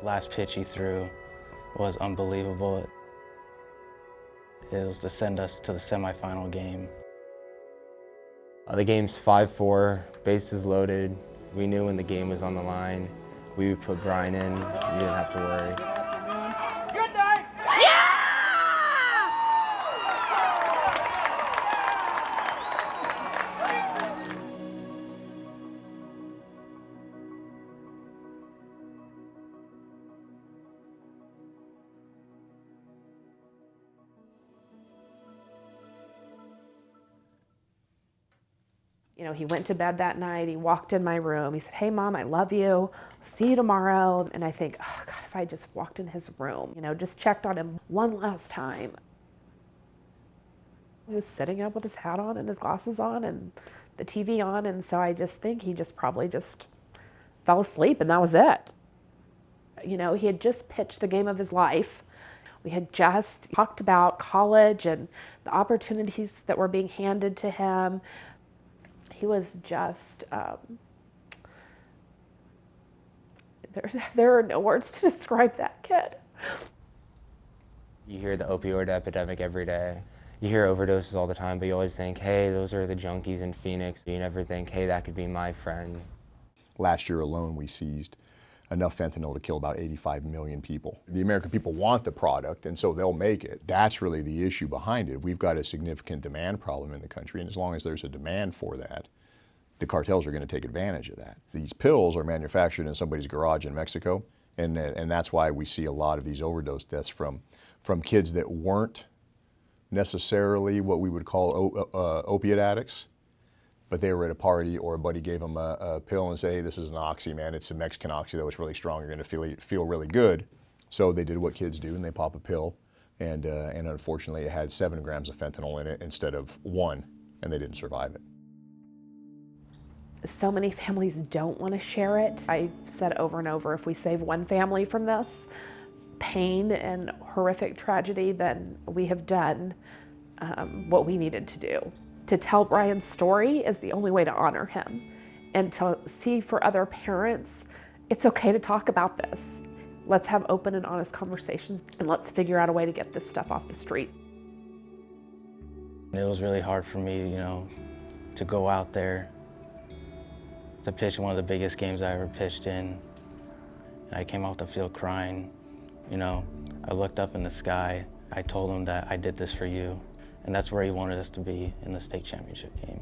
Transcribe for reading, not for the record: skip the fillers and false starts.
Last pitch he threw was unbelievable. It was to send us to the semifinal game. The game's 5-4, bases loaded. We knew when the game was on the line, we would put Bryan in, we didn't have to worry. Good night! You know, he went to bed that night, he walked in my room, he said, "Hey Mom, I love you, see you tomorrow." And I think, oh God, if I just walked in his room, you know, just checked on him one last time. He was sitting up with his hat on and his glasses on and the TV on, and so I just think he just probably just fell asleep and that was it. You know, he had just pitched the game of his life. We had just talked about college and the opportunities that were being handed to him. He was just, there are no words to describe that kid. You hear the opioid epidemic every day. You hear overdoses all the time, but you always think, hey, those are the junkies in Phoenix. You never think, hey, that could be my friend. Last year alone, we seized enough fentanyl to kill about 85 million people. The American people want the product, and so they'll make it. That's really the issue behind it. We've got a significant demand problem in the country, and as long as there's a demand for that, the cartels are going to take advantage of that. These pills are manufactured in somebody's garage in Mexico, and that's why we see a lot of these overdose deaths from kids that weren't necessarily what we would call opiate addicts, but they were at a party or a buddy gave them a pill and say, hey, this is an oxy, man. It's a Mexican oxy, though it's really strong. You're going to feel really good. So they did what kids do, and they pop a pill, and unfortunately it had 7 grams of fentanyl in it instead of 1, and they didn't survive it. So many families don't want to share it. I said over and over, if we save one family from this pain and horrific tragedy, then we have done what we needed to do. To tell Bryan's story is the only way to honor him, and to see for other parents, it's okay to talk about this. Let's have open and honest conversations, and let's figure out a way to get this stuff off the streets. It was really hard for me, you know, to go out there to pitch one of the biggest games I ever pitched in. And I came off the field crying. You know, I looked up in the sky. I told him that I did this for you. And that's where he wanted us to be in the state championship game.